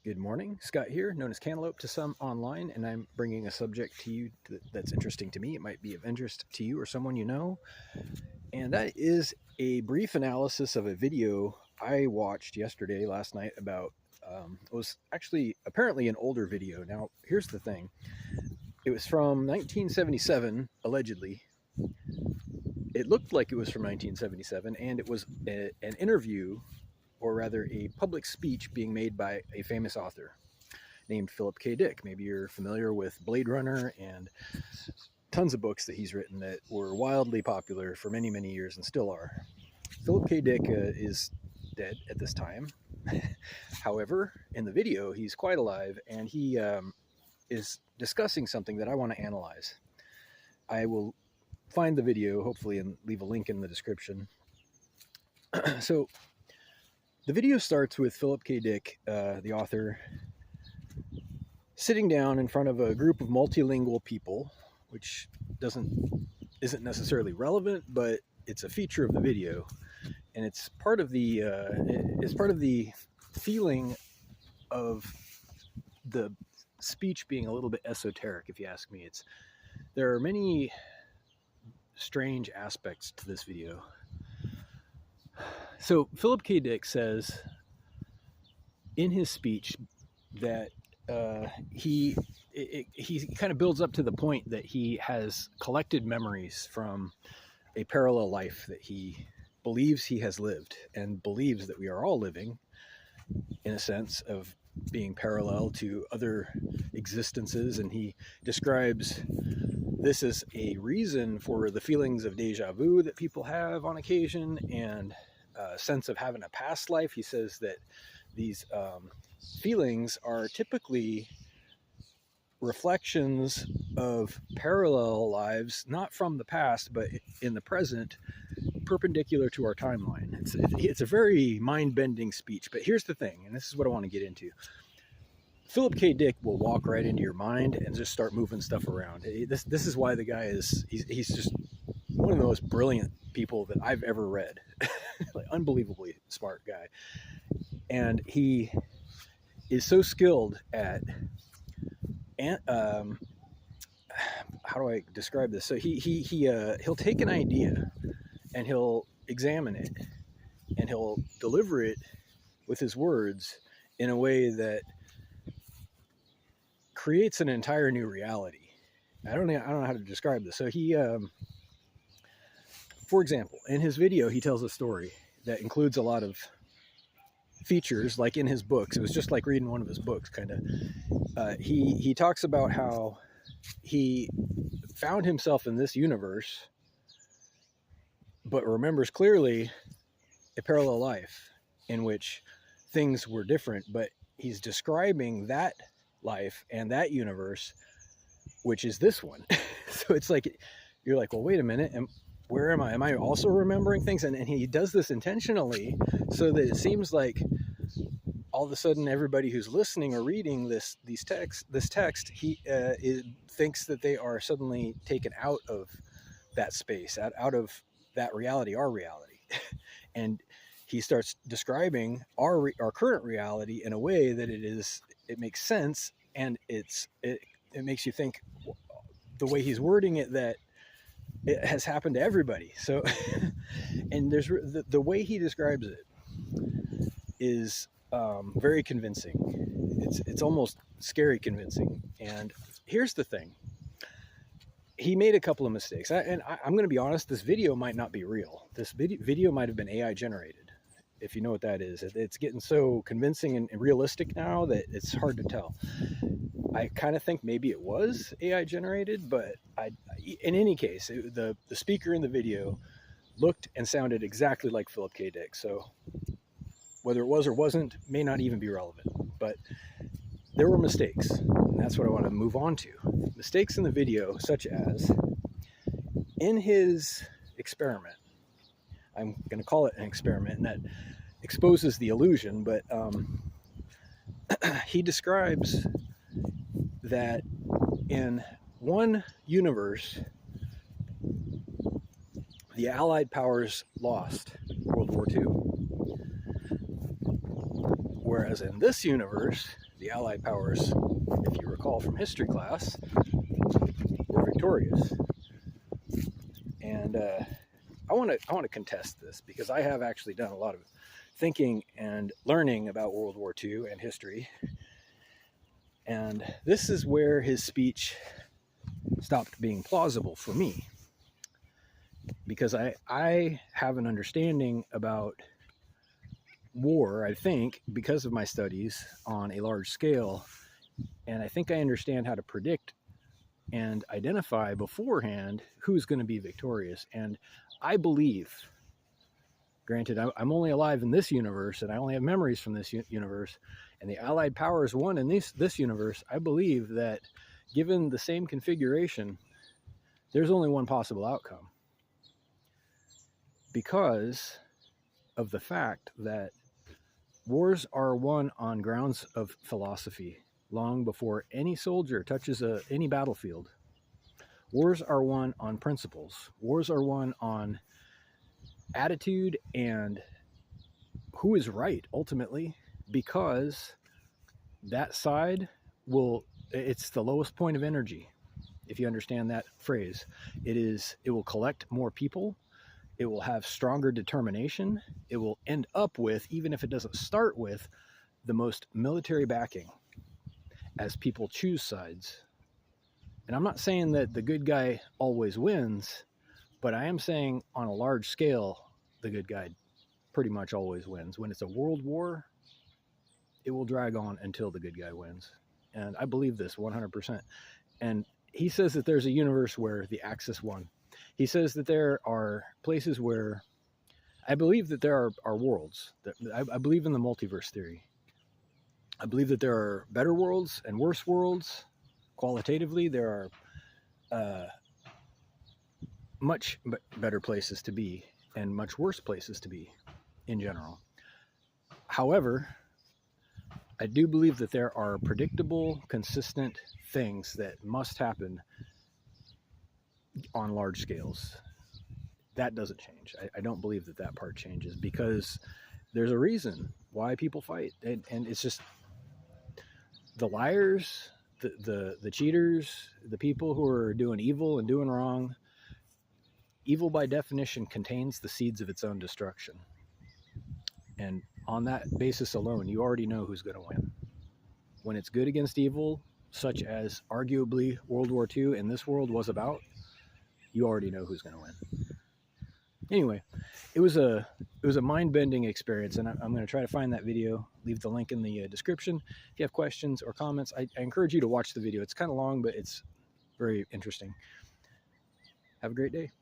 Good morning, Scott here, known as Cantaloupe to some online, and I'm bringing a subject to you that's interesting to me. It might be of interest to you or someone you know, and that is a brief analysis of a video I watched last night, about, it was actually apparently an older video. Now, here's the thing. It was from 1977, allegedly. It looked like it was from 1977, and it was an interview, or rather a public speech being made by a famous author named Philip K. Dick. Maybe you're familiar with Blade Runner and tons of books that he's written that were wildly popular for many, many years and still are. Philip K. Dick is dead at this time. However, in the video, he's quite alive, and he is discussing something that I want to analyze. I will find the video, hopefully, and leave a link in the description. So, the video starts with Philip K. Dick, the author, sitting down in front of a group of multilingual people, which isn't necessarily relevant, but it's a feature of the video, and it's part of the feeling of the speech being a little bit esoteric, if you ask me. There are many strange aspects to this video. So Philip K. Dick says in his speech that he kind of builds up to the point that he has collected memories from a parallel life that he believes he has lived, and believes that we are all living in a sense of being parallel to other existences. And he describes this as a reason for the feelings of deja vu that people have on occasion, and a sense of having a past life. He says that these feelings are typically reflections of parallel lives, not from the past, but in the present, perpendicular to our timeline. It's a very mind-bending speech, but here's the thing, and this is what I want to get into. Philip K. Dick will walk right into your mind and just start moving stuff around. This is why the guy he's just one of the most brilliant people that I've ever read. Like, unbelievably smart guy. And he is so skilled at, how do I describe this? So he'll take an idea and he'll examine it and he'll deliver it with his words in a way that creates an entire new reality. I don't know how to describe this. So for example, in his video, he tells a story that includes a lot of features, like in his books. It was just like reading one of his books, kind of. He talks about how he found himself in this universe, but remembers clearly a parallel life in which things were different, but he's describing that life and that universe, which is this one. So it's like, you're like, well, wait a minute, and where am I? Am I also remembering things? And he does this intentionally so that it seems like all of a sudden everybody who's listening or reading this text, he thinks that they are suddenly taken out of that space, out of that reality, our reality. And he starts describing our current reality in a way that it makes sense, and it makes you think, the way he's wording it, that it has happened to everybody. So, and there's the way he describes it is very convincing. It's almost scary convincing. And here's the thing. He made a couple of mistakes. I'm going to be honest, this video might not be real. This video might have been AI generated, if you know what that is. It's getting so convincing and realistic now that it's hard to tell. I kind of think maybe it was AI generated, but in any case, the speaker in the video looked and sounded exactly like Philip K. Dick. So whether it was or wasn't may not even be relevant, but there were mistakes, and that's what I want to move on to. Mistakes in the video, such as in his experiment. I'm going to call it an experiment, and that exposes the illusion, but he describes that in one universe, the Allied powers lost World War II, Whereas in this universe, the Allied powers, if you recall from history class, were victorious. And I want to contest this, because I have actually done a lot of thinking and learning about World War II and history. And this is where his speech stopped being plausible for me, because I have an understanding about war, I think, because of my studies on a large scale, and I think I understand how to predict and identify beforehand who's going to be victorious. And I believe, granted, I'm only alive in this universe, and I only have memories from this universe, and the Allied powers won in this universe. I believe that given the same configuration, there's only one possible outcome, because of the fact that wars are won on grounds of philosophy long before any soldier touches any battlefield. Wars are won on principles. Wars are won on attitude and who is right ultimately, because that side it's the lowest point of energy. If you understand that phrase, it will collect more people. It will have stronger determination. It will end up with, even if it doesn't start with, the most military backing as people choose sides. And I'm not saying that the good guy always wins, but I am saying on a large scale, the good guy pretty much always wins. When it's a world war, it will drag on until the good guy wins. And I believe this 100%. And he says that there's a universe where the Axis won. He says that there are places where, I believe that there are worlds. I believe in the multiverse theory. I believe that there are better worlds and worse worlds. Qualitatively, there are much better places to be and much worse places to be in general. However, I do believe that there are predictable, consistent things that must happen on large scales. That doesn't change. I don't believe that part changes, because there's a reason why people fight. And it's just the liars, the cheaters, the people who are doing evil and doing wrong. Evil by definition contains the seeds of its own destruction. And on that basis alone, you already know who's going to win. When it's good against evil, such as arguably World War II in this world was about, you already know who's going to win. Anyway, it was a mind-bending experience, and I'm going to try to find that video, leave the link in the description. If you have questions or comments, I encourage you to watch the video. It's kind of long, but it's very interesting. Have a great day.